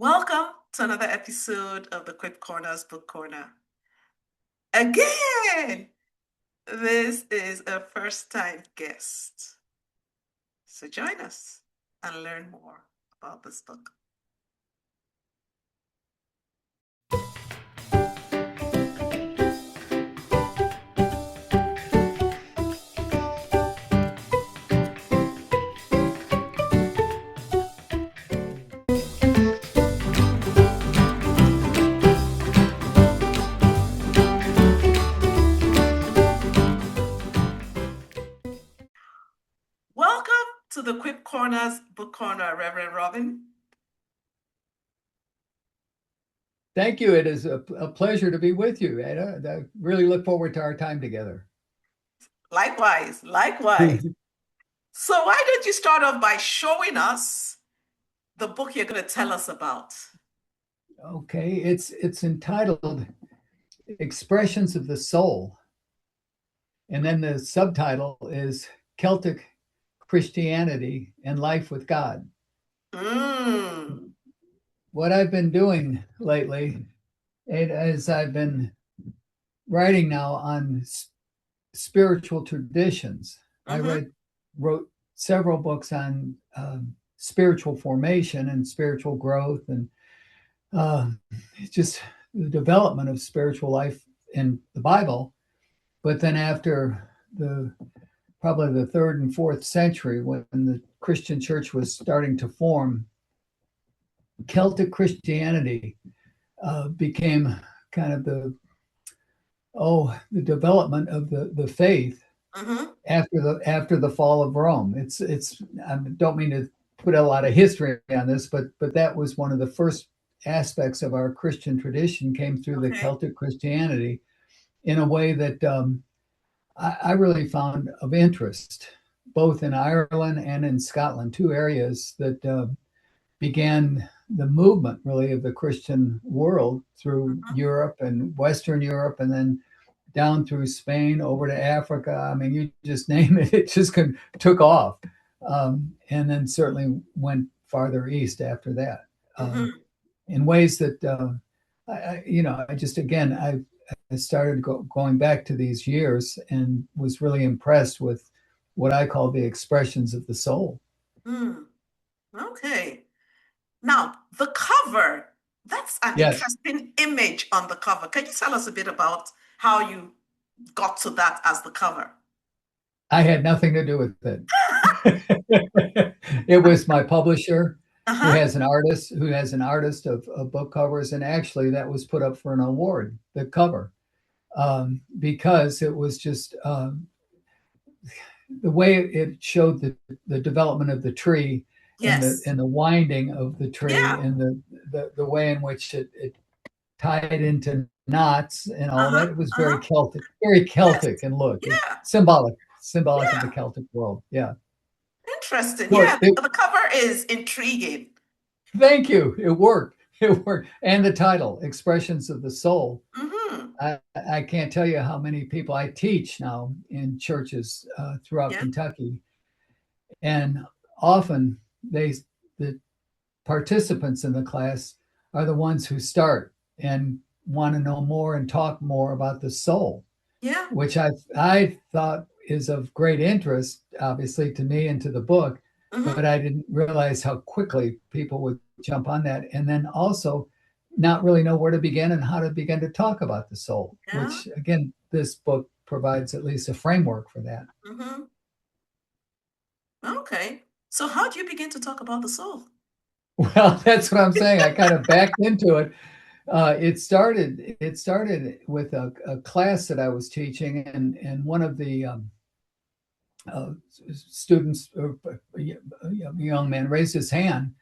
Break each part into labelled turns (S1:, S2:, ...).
S1: Welcome to another episode of the Quip Corners Book Corner. Again, this is a first-time guest. So join us and learn more about this book. Welcome to the Quip Corners Book Corner, Reverend Robin.
S2: Thank you. It is a pleasure to be with you, Ada. I really look forward to our time together.
S1: Likewise. So why don't you start off by showing us the book you're going to tell us about?
S2: Okay, it's entitled Expressions of the Soul. And then the subtitle is Celtic Christianity and Life with God. What I've been doing lately is I've been writing now on spiritual traditions. I wrote several books on spiritual formation and spiritual growth and just the development of spiritual life in the Bible. But then after probably the 3rd and 4th century, when the Christian church was starting to form, Celtic Christianity became kind of the development of the faith after the fall of Rome. I don't mean to put a lot of history on this, but that was one of the first aspects of our Christian tradition came through the Celtic Christianity in a way that I really found of interest, both in Ireland and in Scotland, two areas that began the movement really of the Christian world through Europe and Western Europe, and then down through Spain over to Africa. I mean, you just name it, it just took off. And then certainly went farther east after that in ways that, I started going back to these years and was really impressed with what I call the expressions of the soul.
S1: Okay. Now, the cover, that's an interesting image on the cover. Can you tell us a bit about how you got to that as the cover?
S2: I had nothing to do with it. It was my publisher who has an artist of book covers. And actually that was put up for an award, the cover, because it was just the way it showed the development of the tree and the winding of the tree and the way in which it tied into knots and all that. It was very Celtic in look. Symbolic of the Celtic world. Yeah.
S1: Interesting. The cover is intriguing.
S2: Thank you. It worked. And the title, Expressions of the Soul. I can't tell you how many people I teach now in churches throughout Kentucky. And often the participants in the class are the ones who start and want to know more and talk more about the soul, which I thought is of great interest, obviously, to me and to the book, but I didn't realize how quickly people would jump on that, and then also not really know where to begin and how to begin to talk about the soul, which, again, this book provides at least a framework for that.
S1: Okay. So how do you begin to talk about the soul?
S2: Well, that's what I'm saying. I kind of backed into it. It started with a class that I was teaching, and one of the students, a young man, raised his hand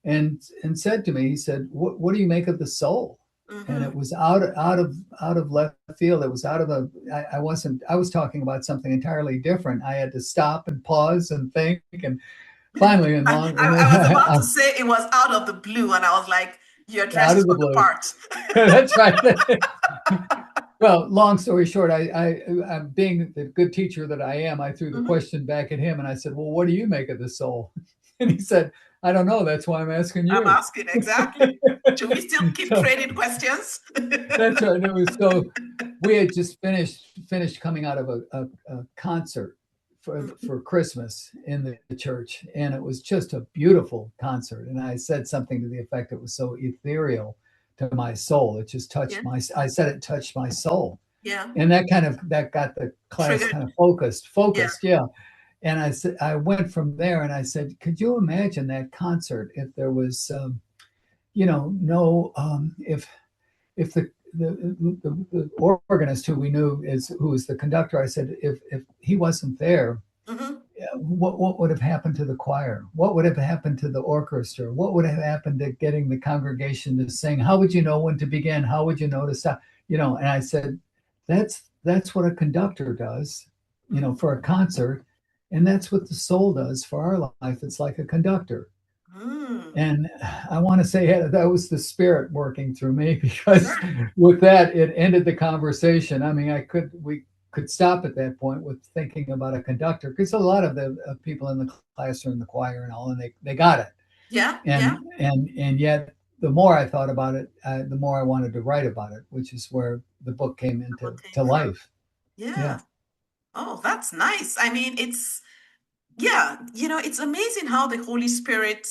S2: and said to me, he said, what do you make of the soul? And it was out of left field. It was out of I was talking about something entirely different. I had to stop and pause and think, and finally,
S1: I was about to say it was out of the blue, and I was like, you're dressed for the part.
S2: That's right. Well, long story short, I'm being the good teacher that I am, I threw the question back at him, and I said, well, what do you make of the soul? And he said, I don't know. That's why I'm asking
S1: I'm
S2: you.
S1: asking exactly. Should we still keep
S2: So
S1: trading questions?
S2: that's right. It was so we had just finished coming out of a concert for Christmas in the church, and it was just a beautiful concert. And I said something to the effect it was so ethereal to my soul. It just touched
S1: Yeah,
S2: my. I said it touched my soul,
S1: yeah.
S2: and that got the class
S1: Triggered.
S2: kind of
S1: Yeah.
S2: focused. Yeah. And I said I went from there, and I said, could you imagine that concert if there was, no, if the organist who we knew is who was the conductor, I said, if he wasn't there,
S1: Mm-hmm.
S2: what would have happened to the choir? What would have happened to the orchestra? What would have happened to getting the congregation to sing? How would you know when to begin? How would you know to stop? And I said, that's what a conductor does, for a concert, and that's what the soul does for our life. It's like a conductor.
S1: Mm.
S2: And I want to say that was the spirit working through me because
S1: Sure.
S2: with that, it ended the conversation. I mean, we could stop at that point with thinking about a conductor because a lot of the people in the class are in the choir and all, and they got it.
S1: Yeah, yeah.
S2: And yet, the more I thought about it, the more I wanted to write about it, which is where the book came
S1: The
S2: into
S1: book came
S2: to
S1: from.
S2: life. Yeah.
S1: Yeah. Oh, that's nice. I mean, yeah, it's amazing how the Holy Spirit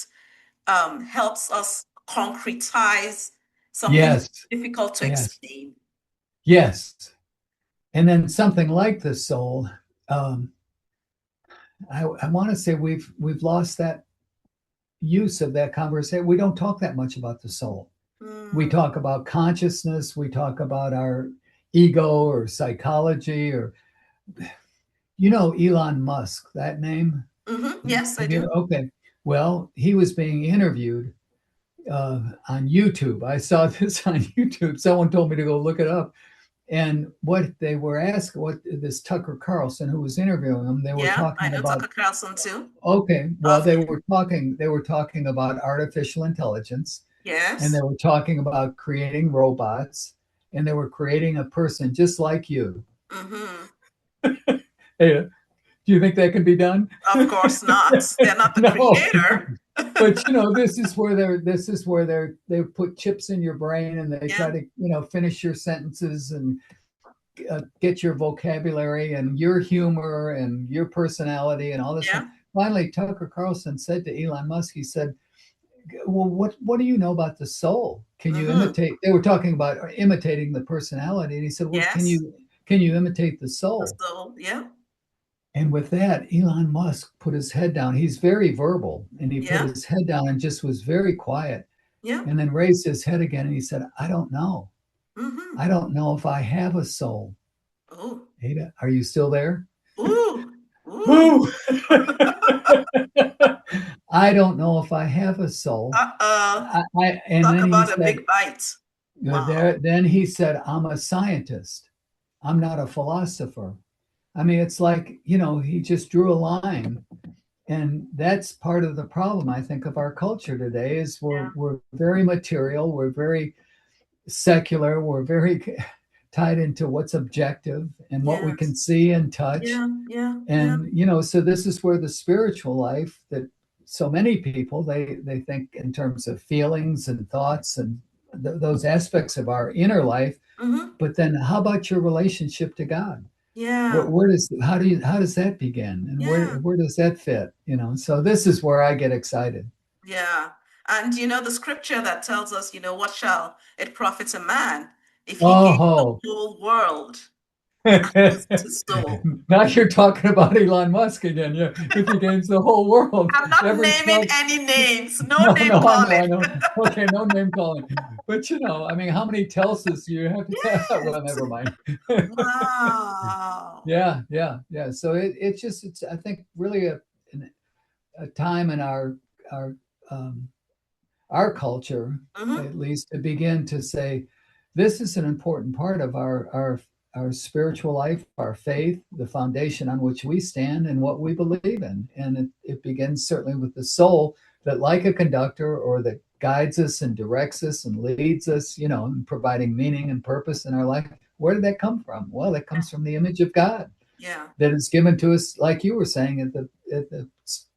S1: helps us concretize something
S2: Yes.
S1: difficult to
S2: Yes.
S1: explain.
S2: Yes. And then something like the soul. Um, I want to say we've lost that use of that conversation. We don't talk that much about the soul. We
S1: Mm,
S2: talk about consciousness. We talk about our ego or psychology or Elon Musk, that name.
S1: yes, I
S2: Have you?
S1: do.
S2: Okay. Well, he was being interviewed on YouTube. I saw this on YouTube. Someone told me to go look it up. And what they were asking, what this Tucker Carlson who was interviewing him, they were
S1: Yeah, I
S2: talking
S1: know
S2: about.
S1: Tucker Carlson too.
S2: Okay, well,
S1: Of him.
S2: they were talking about artificial intelligence, and they
S1: Yes.
S2: were talking about creating robots, and they were creating a person just like you.
S1: Hmm.
S2: Hey, do you think that can be done?
S1: Of course not. They're not the
S2: No,
S1: creator.
S2: but they put chips in your brain and they try
S1: Yeah,
S2: to finish your sentences and get your vocabulary and your humor and your personality and all this stuff.
S1: yeah.
S2: Finally, Tucker Carlson said to Elon Musk, he said, well, what do you know about the soul? Can you
S1: Hmm.
S2: imitate? They were talking about imitating the personality, and he said, well,
S1: Yes.
S2: can you imitate the soul?
S1: So, yeah,
S2: And with that, Elon Musk put his head down. He's very verbal, and he put
S1: yeah,
S2: his head down and just was very quiet,
S1: yeah.
S2: and then raised his head again, and he said, I don't know.
S1: Hmm.
S2: I don't know if I have a soul.
S1: Oh,
S2: Ada, are you still there?
S1: ooh, ooh.
S2: Woo! I don't know if I have a soul.
S1: Uh-oh.
S2: And
S1: Talk
S2: then he
S1: about a
S2: said,
S1: big bite. Wow.
S2: then he said, I'm a scientist. I'm not a philosopher. I mean, it's like, he just drew a line. And that's part of the problem, I think, of our culture today is
S1: Yeah.
S2: we're very material, we're very secular, we're very tied into what's objective and what we can
S1: Yes.
S2: see and touch.
S1: Yeah, yeah, yeah.
S2: And so this is where the spiritual life that so many people they think in terms of feelings and thoughts and those aspects of our inner life.
S1: Hmm.
S2: But then how about your relationship to God?
S1: Yeah,
S2: How does that begin, and
S1: yeah,
S2: where does that fit? So this is where I get excited.
S1: yeah. And the scripture that tells us, what shall it profit a man if he gains the
S2: Oh.
S1: whole world and loses his soul?
S2: Now you're talking about Elon Musk again. Yeah, if he gains the whole world,
S1: I'm not
S2: every
S1: naming
S2: small.
S1: any names. No
S2: No,
S1: name
S2: no, I
S1: calling.
S2: know. Okay, no name calling. But I mean, how many Telsus do you have to have? Well,
S1: Yes.
S2: never mind.
S1: Wow.
S2: Yeah, yeah, yeah. So it's I think really a time in our um, our culture,
S1: Hmm.
S2: at least, to begin to say this is an important part of our spiritual life, our faith, the foundation on which we stand, and what we believe in. And it begins certainly with the soul that, like a conductor, or that guides us and directs us and leads us, in providing meaning and purpose in our life. Where did that come from? Well, it comes from the image of God
S1: Yeah,
S2: that is given to us, like you were saying at the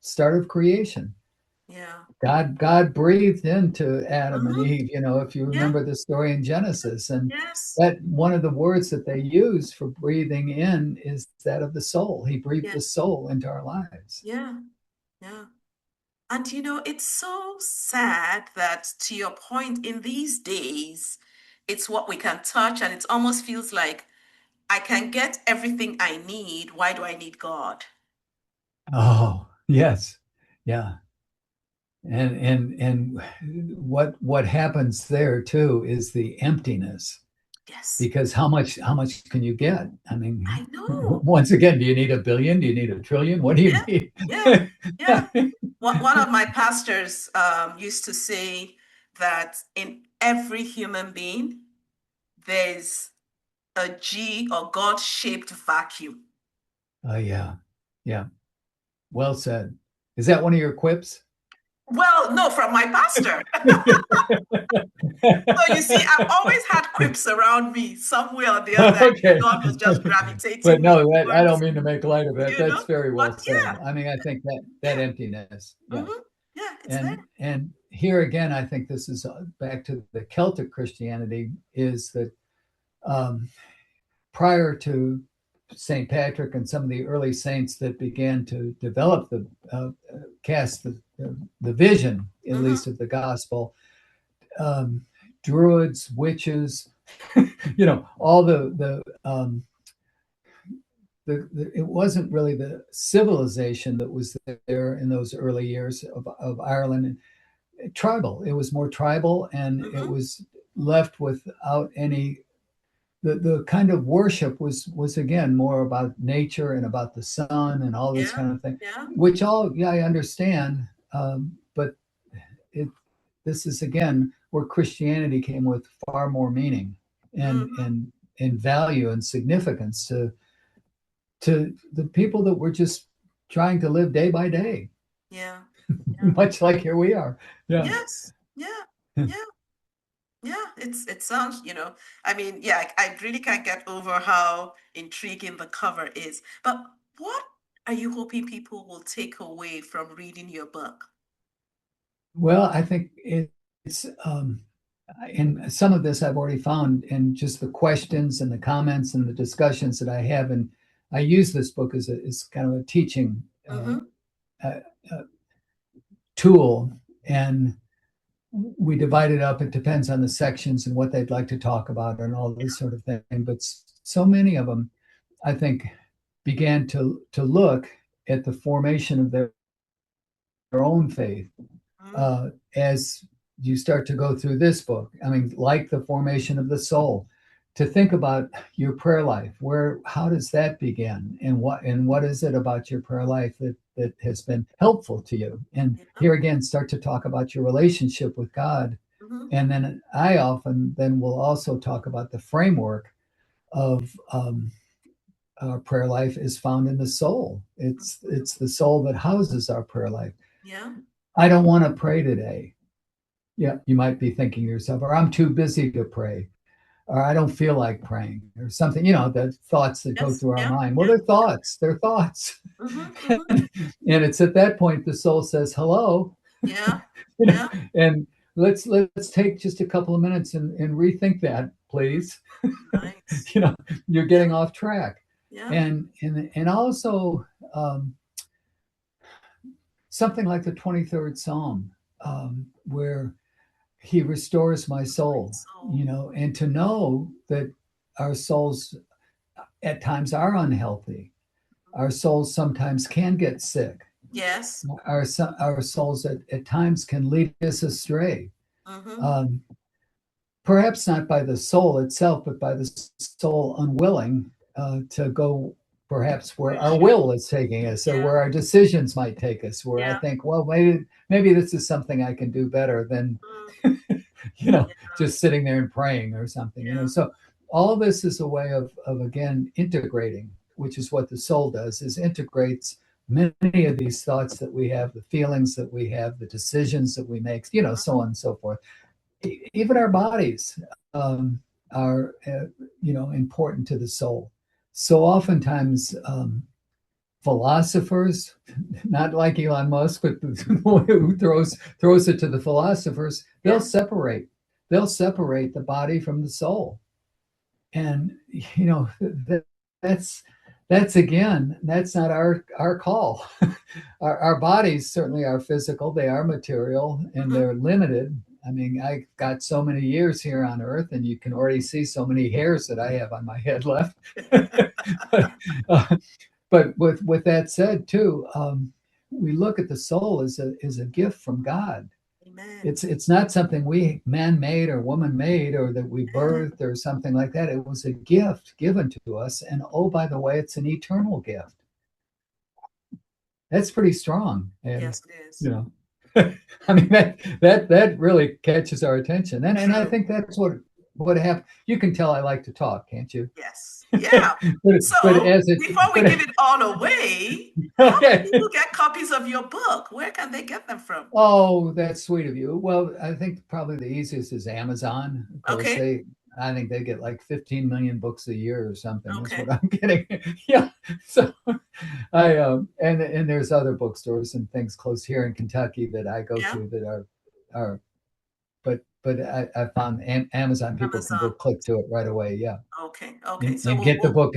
S2: start of creation.
S1: yeah.
S2: God breathed into Adam and
S1: Hmm.
S2: Eve, if you
S1: Yeah.
S2: remember the story in Genesis. And
S1: Yes.
S2: that one of the words that they use for breathing in is that of the soul. He breathed
S1: Yeah.
S2: the soul into our lives.
S1: Yeah. Yeah. And it's so sad that, to your point, in these days, it's what we can touch, and it almost feels like I can get everything I need. Why do I need God?
S2: Oh, yes. Yeah. And what happens there too is the emptiness,
S1: Yes,
S2: because how much can you get? I mean,
S1: I know.
S2: once again, do you need a billion? Do you need a trillion? What do you
S1: Yeah,
S2: need?
S1: yeah, yeah. One of my pastors used to say that in every human being, there's a G or God-shaped vacuum.
S2: Oh yeah. Yeah. Well said. Is that one of your quips?
S1: Well, no, from my pastor. So you see, I've always had quips around me some way or the other. I think
S2: Okay.
S1: God was just
S2: But
S1: gravitating me
S2: no, I don't
S1: towards,
S2: mean to make light of that.
S1: you know.
S2: That's very well
S1: But
S2: said.
S1: yeah,
S2: I mean, I think that
S1: yeah,
S2: emptiness. Yeah.
S1: yeah, it's there.
S2: And here again, I think this is back to the Celtic Christianity, is that um, prior to St. Patrick and some of the early saints that began to develop cast the vision, at least
S1: Hmm.
S2: of the gospel, um, druids, witches, all it wasn't really the civilization that was there in those early years of Ireland. Tribal. It was more tribal, and it
S1: Hmm.
S2: was left without any. The kind of worship was again more about nature and about the sun and all this
S1: Yeah,
S2: kind of thing,
S1: yeah.
S2: which all, yeah, I understand, but it this is again where Christianity came with far more meaning and
S1: Hmm.
S2: and and value and significance to the people that were just trying to live day by day,
S1: Yeah, yeah.
S2: much like here we are. Yeah.
S1: Yes, yeah, yeah, yeah. It sounds, I mean, yeah, I really can't get over how intriguing the cover is. But what are you hoping people will take away from reading your book?
S2: Well, I think it's and some of this I've already found in just the questions and the comments and the discussions that I have, and I use this book as kind of a teaching
S1: Mm-hmm.
S2: uh, uh, tool, and we divide it up. It depends on the sections and what they'd like to talk about and all this sort of thing. But so many of them, I think, began to look at the formation of their own faith
S1: Mm-hmm.
S2: as you start to go through this book. I mean, like the formation of the soul, to think about your prayer life. How does that begin, and what is it about your prayer life that has been helpful to you? And
S1: Yeah.
S2: here again, start to talk about your relationship with God.
S1: Mm-hmm.
S2: And then I often then will also talk about the framework of our prayer life is found in the soul. It's the soul that houses our prayer life.
S1: Yeah.
S2: I don't want to pray today. Yeah, you might be thinking to yourself, or I'm too busy to pray, or I don't feel like praying, or something, the thoughts that go
S1: Yes.
S2: through our
S1: Yeah.
S2: mind. Well,
S1: Yeah.
S2: they're thoughts, they're thoughts.
S1: Mm-hmm. Mm-hmm.
S2: and it's at that point the soul says, hello,
S1: Yeah.
S2: you know,
S1: Yeah.
S2: and let's take just a couple of minutes and rethink that, please.
S1: Nice.
S2: you know, you're
S1: Yeah.
S2: getting off track.
S1: Yeah.
S2: And also something like the 23rd Psalm, where he restores my soul,
S1: So,
S2: and to know that our souls at times are unhealthy. Our souls sometimes can get sick.
S1: yes.
S2: Our souls at times can lead us astray.
S1: Mm-hmm.
S2: Um, Perhaps not by the soul itself, but by the soul unwilling to go perhaps where
S1: Where
S2: our
S1: should?
S2: will is taking us, or
S1: Yeah.
S2: where our decisions might take us, where I
S1: Yeah.
S2: think, well, maybe this is something I can do better than
S1: Mm, yeah.
S2: just sitting there and praying or something.
S1: Yeah.
S2: So all this is a way of again integrating, which is what the soul does, is integrates many of these thoughts that we have, the feelings that we have, the decisions that we make, so on and so forth. Even our bodies are important to the soul. So oftentimes, philosophers, not like Elon Musk, but the one who throws it to the philosophers, they'll
S1: Yeah.
S2: separate. They'll separate the body from the soul. And you know, that's that's again, that's not our call. Our bodies certainly are physical, they are material, and
S1: Mm-hmm.
S2: they're limited. I mean, I got so many years here on earth, and you can already see so many hairs that I have on my head left. but, uh, but with that said, too, we look at the soul as a gift from God.
S1: Amen.
S2: It's not something we man made or woman made or that we
S1: Amen.
S2: birthed or something like that. It was a gift given to us, and oh, by the way, it's an eternal gift. That's pretty strong, and
S1: Yes, it is.
S2: you know, I mean that really catches our attention, and I
S1: True.
S2: think that's what happened. You can tell I like to talk, can't you?
S1: Yes. Yeah.
S2: But
S1: So
S2: as it
S1: before we
S2: but
S1: give it all away, how do
S2: okay.
S1: people get copies of your book? Where can they get them from?
S2: Oh, that's sweet of you. Well, I think probably the easiest is Amazon. Of course,
S1: Okay.
S2: I think they get like 15 million books a year or something. Is
S1: Okay.
S2: what I'm getting. Yeah. So and there's other bookstores and things close here in Kentucky that I go
S1: Yeah.
S2: to that are but I found Amazon people can go
S1: Amazon.
S2: click to it right away. Yeah,
S1: Okay. Okay.
S2: and,
S1: So
S2: and
S1: we'll,
S2: get the
S1: we'll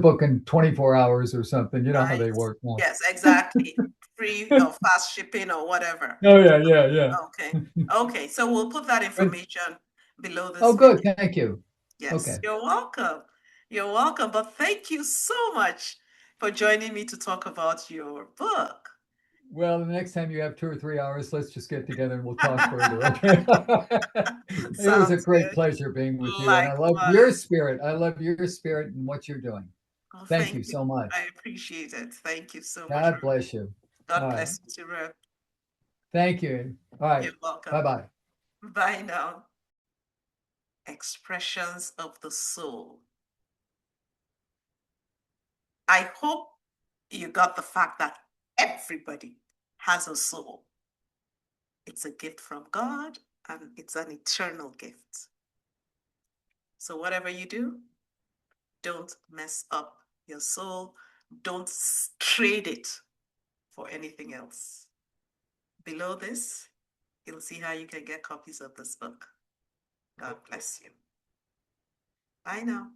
S2: book in 24 hours or something. You know how
S1: right.
S2: they work now.
S1: Yes, exactly. Free or fast shipping or whatever.
S2: Oh yeah, yeah, yeah.
S1: Okay. Okay. So we'll put that
S2: But
S1: information below
S2: oh,
S1: this
S2: good.
S1: video.
S2: Thank you.
S1: Yes,
S2: Okay.
S1: you're welcome. You're welcome. But thank you so much for joining me to talk about your book.
S2: Well, the next time you have 2 or 3 hours, let's just get together and we'll talk further. Okay. It was a
S1: Sounds
S2: great
S1: good.
S2: pleasure being with you, and I love your
S1: Likewise.
S2: spirit. I love your spirit and what you're doing.
S1: Oh,
S2: Thank
S1: thank
S2: you
S1: you.
S2: so
S1: I
S2: much.
S1: appreciate it. Thank you so much,
S2: God
S1: Rev.
S2: bless you. All
S1: God
S2: right.
S1: bless you too, Rev.
S2: Thank you. All right.
S1: You're welcome.
S2: Bye bye.
S1: Bye now. Expressions of the soul. I hope you got the fact that everybody has a soul. It's a gift from God and it's an eternal gift. So, whatever you do, don't mess up your soul. Don't trade it for anything else. Below this, you'll see how you can get copies of this book. God bless you. Bye now.